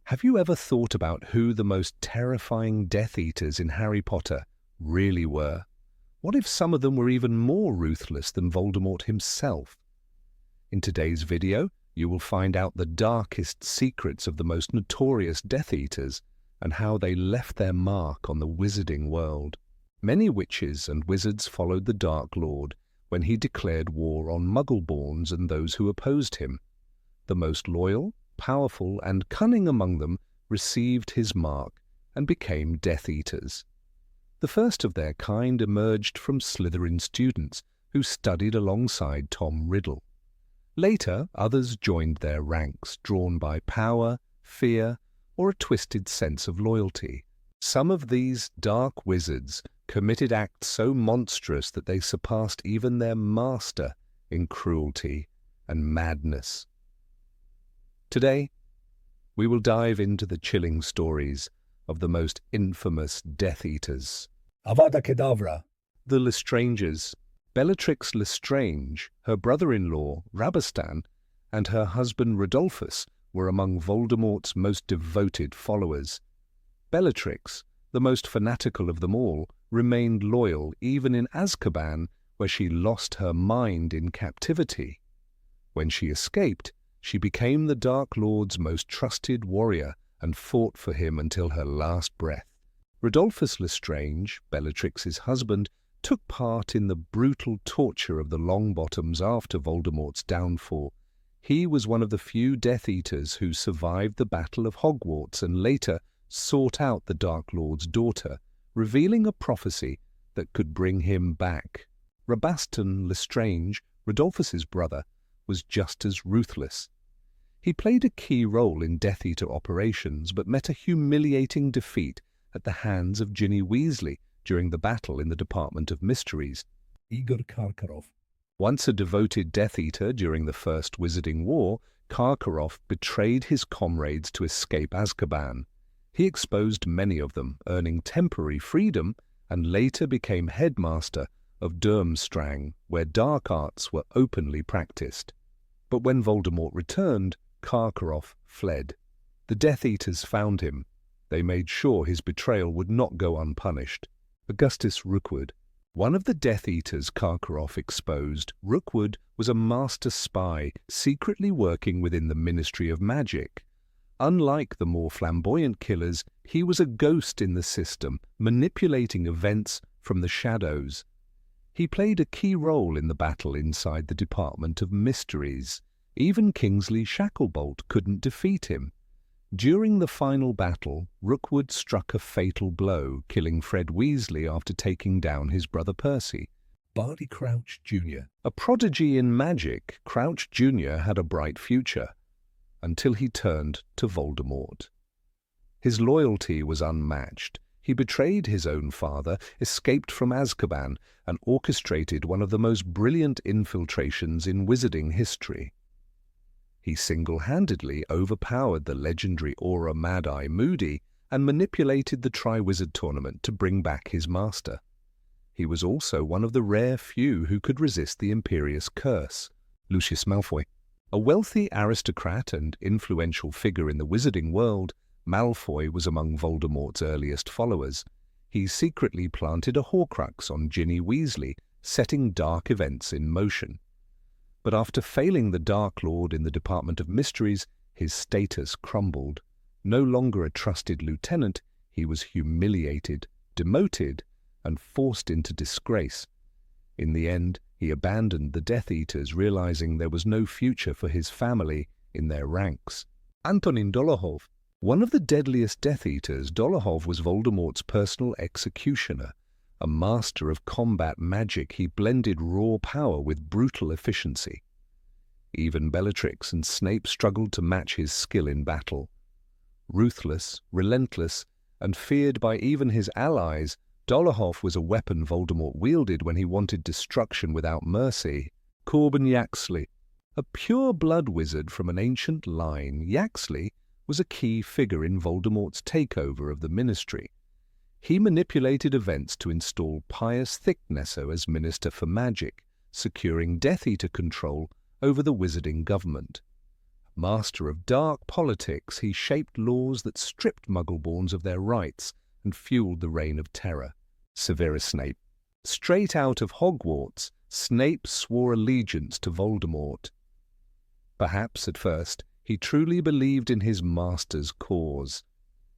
Have you ever thought about who the most terrifying Death Eaters in Harry Potter really were? What if some of them were even more ruthless than Voldemort himself? In today's video, you will find out the darkest secrets of the most notorious Death Eaters and how they left their mark on the wizarding world. Many witches and wizards followed the Dark Lord when he declared war on Muggleborns and those who opposed him. The most loyal, powerful, and cunning among them received his mark and became Death Eaters. The first of their kind emerged from Slytherin students who studied alongside Tom Riddle. Later, others joined their ranks, drawn by power, fear, or a twisted sense of loyalty. Some of these dark wizards committed acts so monstrous that they surpassed even their master in cruelty and madness. Today, we will dive into the chilling stories of the most infamous Death Eaters. Avada Kedavra. The Lestrangers. Bellatrix Lestrange, her brother-in-law, Rabastan, and her husband Rodolphus were among Voldemort's most devoted followers. Bellatrix, the most fanatical of them all, remained loyal even in Azkaban, where she lost her mind in captivity. When she escaped, she became the Dark Lord's most trusted warrior and fought for him until her last breath. Rodolphus Lestrange, Bellatrix's husband, took part in the brutal torture of the Longbottoms after Voldemort's downfall. He was one of the few Death Eaters who survived the Battle of Hogwarts and later sought out the Dark Lord's daughter, revealing a prophecy that could bring him back. Rabastan Lestrange, Rodolphus's brother, was just as ruthless. He played a key role in Death Eater operations but met a humiliating defeat at the hands of Ginny Weasley during the battle in the Department of Mysteries. Igor Karkaroff. Once a devoted Death Eater during the First Wizarding War, Karkaroff betrayed his comrades to escape Azkaban. He exposed many of them, earning temporary freedom, and later became headmaster of Durmstrang, where dark arts were openly practiced. But when Voldemort returned, Karkaroff fled. The Death Eaters found him. They made sure his betrayal would not go unpunished. Augustus Rookwood. One of the Death Eaters Karkaroff exposed, Rookwood was a master spy secretly working within the Ministry of Magic. Unlike the more flamboyant killers, he was a ghost in the system, manipulating events from the shadows. He played a key role in the battle inside the Department of Mysteries. Even Kingsley Shacklebolt couldn't defeat him. During the final battle, Rookwood struck a fatal blow, killing Fred Weasley after taking down his brother Percy. Barty Crouch Jr. A prodigy in magic, Crouch Jr. had a bright future, until he turned to Voldemort. His loyalty was unmatched. He betrayed his own father, escaped from Azkaban, and orchestrated one of the most brilliant infiltrations in wizarding history. He single-handedly overpowered the legendary Auror Mad-Eye Moody and manipulated the Triwizard Tournament to bring back his master. He was also one of the rare few who could resist the Imperious Curse. Lucius Malfoy. A wealthy aristocrat and influential figure in the wizarding world, Malfoy was among Voldemort's earliest followers. He secretly planted a Horcrux on Ginny Weasley, setting dark events in motion. But after failing the Dark Lord in the Department of Mysteries, his status crumbled. No longer a trusted lieutenant, he was humiliated, demoted, and forced into disgrace. In the end, he abandoned the Death Eaters, realizing there was no future for his family in their ranks. Antonin Dolohov. One of the deadliest Death Eaters, Dolohov was Voldemort's personal executioner. A master of combat magic, he blended raw power with brutal efficiency. Even Bellatrix and Snape struggled to match his skill in battle. Ruthless, relentless, and feared by even his allies, Dolohov was a weapon Voldemort wielded when he wanted destruction without mercy. Corbin Yaxley. A pure-blood wizard from an ancient line, Yaxley was a key figure in Voldemort's takeover of the Ministry. He manipulated events to install Pius Thicknesser as Minister for Magic, securing Death Eater control over the wizarding government. Master of dark politics, he shaped laws that stripped Muggleborns of their rights and fueled the reign of terror. Severus Snape. Straight out of Hogwarts, Snape swore allegiance to Voldemort. Perhaps, at first, he truly believed in his master's cause.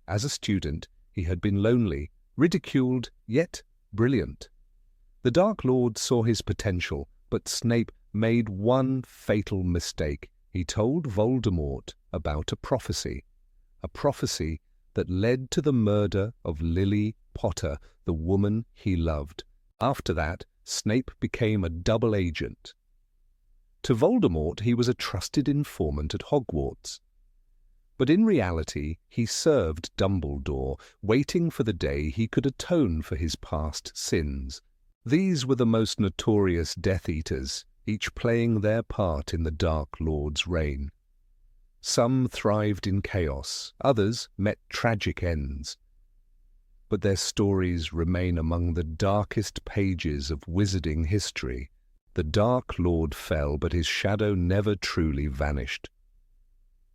As a student, he had been lonely, ridiculed, yet brilliant. The Dark Lord saw his potential, but Snape made one fatal mistake. He told Voldemort about a prophecy that led to the murder of Lily Potter, the woman he loved. After that, Snape became a double agent. To Voldemort, he was a trusted informant at Hogwarts. But in reality, he served Dumbledore, waiting for the day he could atone for his past sins. These were the most notorious Death Eaters, each playing their part in the Dark Lord's reign. Some thrived in chaos, others met tragic ends. But their stories remain among the darkest pages of wizarding history. The Dark Lord fell, but his shadow never truly vanished.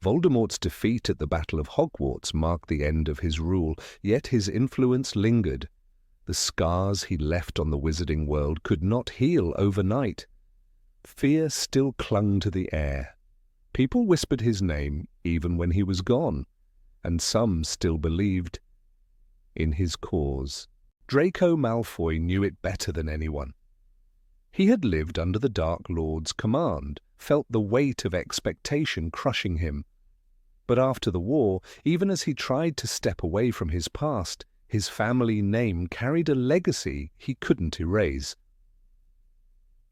Voldemort's defeat at the Battle of Hogwarts marked the end of his rule, yet his influence lingered. The scars he left on the wizarding world could not heal overnight. Fear still clung to the air. People whispered his name even when he was gone, and some still believed in his cause. Draco Malfoy knew it better than anyone. He had lived under the Dark Lord's command, felt the weight of expectation crushing him. But after the war, even as he tried to step away from his past, his family name carried a legacy he couldn't erase.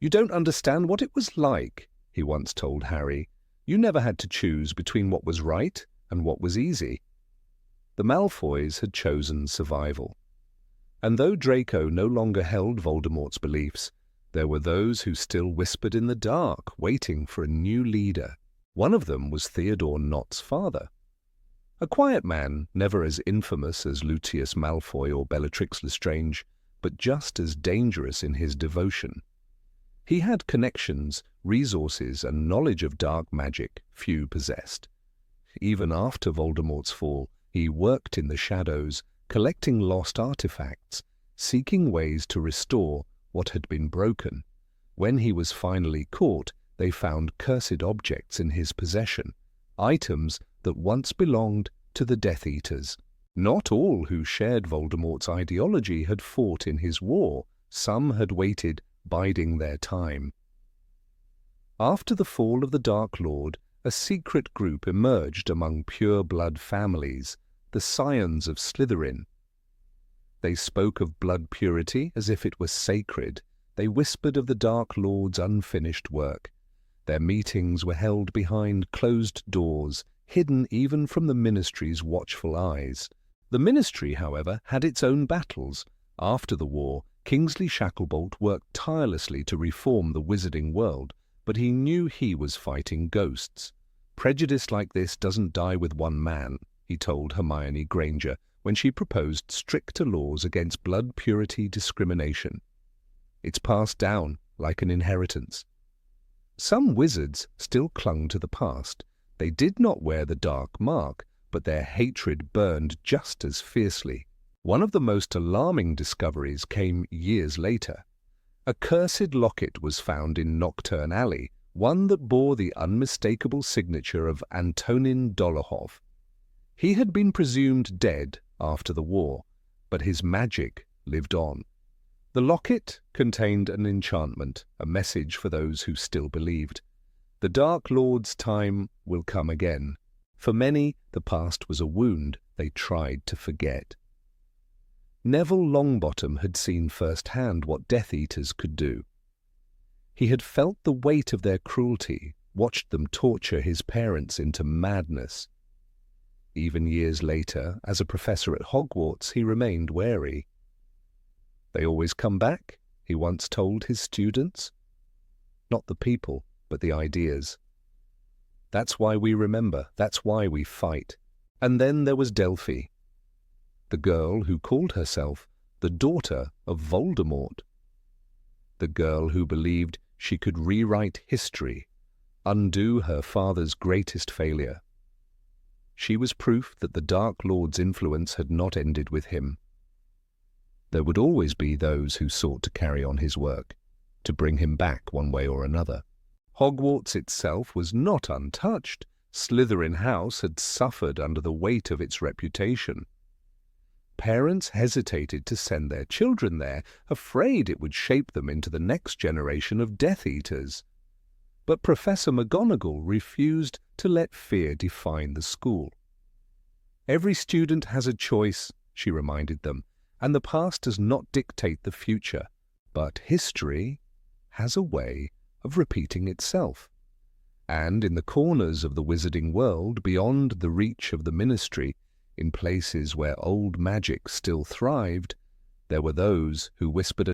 "You don't understand what it was like," he once told Harry. "You never had to choose between what was right and what was easy." The Malfoys had chosen survival. And though Draco no longer held Voldemort's beliefs, there were those who still whispered in the dark, waiting for a new leader. One of them was Theodore Nott's father. A quiet man, never as infamous as Lucius Malfoy or Bellatrix Lestrange, but just as dangerous in his devotion. He had connections, resources, and knowledge of dark magic few possessed. Even after Voldemort's fall, he worked in the shadows, collecting lost artifacts, seeking ways to restore what had been broken. When he was finally caught, they found cursed objects in his possession, items that once belonged to the Death Eaters. Not all who shared Voldemort's ideology had fought in his war. Some had waited, biding their time. After the fall of the Dark Lord, a secret group emerged among pure-blood families, the Scions of Slytherin. They spoke of blood purity as if it was sacred. They whispered of the Dark Lord's unfinished work. Their meetings were held behind closed doors, hidden even from the Ministry's watchful eyes. The Ministry, however, had its own battles. After the war, Kingsley Shacklebolt worked tirelessly to reform the wizarding world, but he knew he was fighting ghosts. "Prejudice like this doesn't die with one man," he told Hermione Granger when she proposed stricter laws against blood purity discrimination. "It's passed down like an inheritance." Some wizards still clung to the past. They did not wear the dark mark, but their hatred burned just as fiercely. One of the most alarming discoveries came years later. A cursed locket was found in Knockturn Alley, one that bore the unmistakable signature of Antonin Dolohov. He had been presumed dead after the war, but his magic lived on. The locket contained an enchantment, a message for those who still believed. The Dark Lord's time will come again. For many, the past was a wound they tried to forget. Neville Longbottom had seen firsthand what Death Eaters could do. He had felt the weight of their cruelty, watched them torture his parents into madness. Even years later, as a professor at Hogwarts, he remained wary. "They always come back," he once told his students. "Not the people, but the ideas. That's why we remember, that's why we fight." And then there was Delphi, the girl who called herself the daughter of Voldemort. The girl who believed she could rewrite history, undo her father's greatest failure. She was proof that the Dark Lord's influence had not ended with him. There would always be those who sought to carry on his work, to bring him back one way or another. Hogwarts itself was not untouched. Slytherin House had suffered under the weight of its reputation. Parents hesitated to send their children there, afraid it would shape them into the next generation of Death Eaters. But Professor McGonagall refused to let fear define the school. Every student has a choice, she reminded them, and the past does not dictate the future, but history has a way of repeating itself. And in the corners of the wizarding world, beyond the reach of the ministry, in places where old magic still thrived, there were those who whispered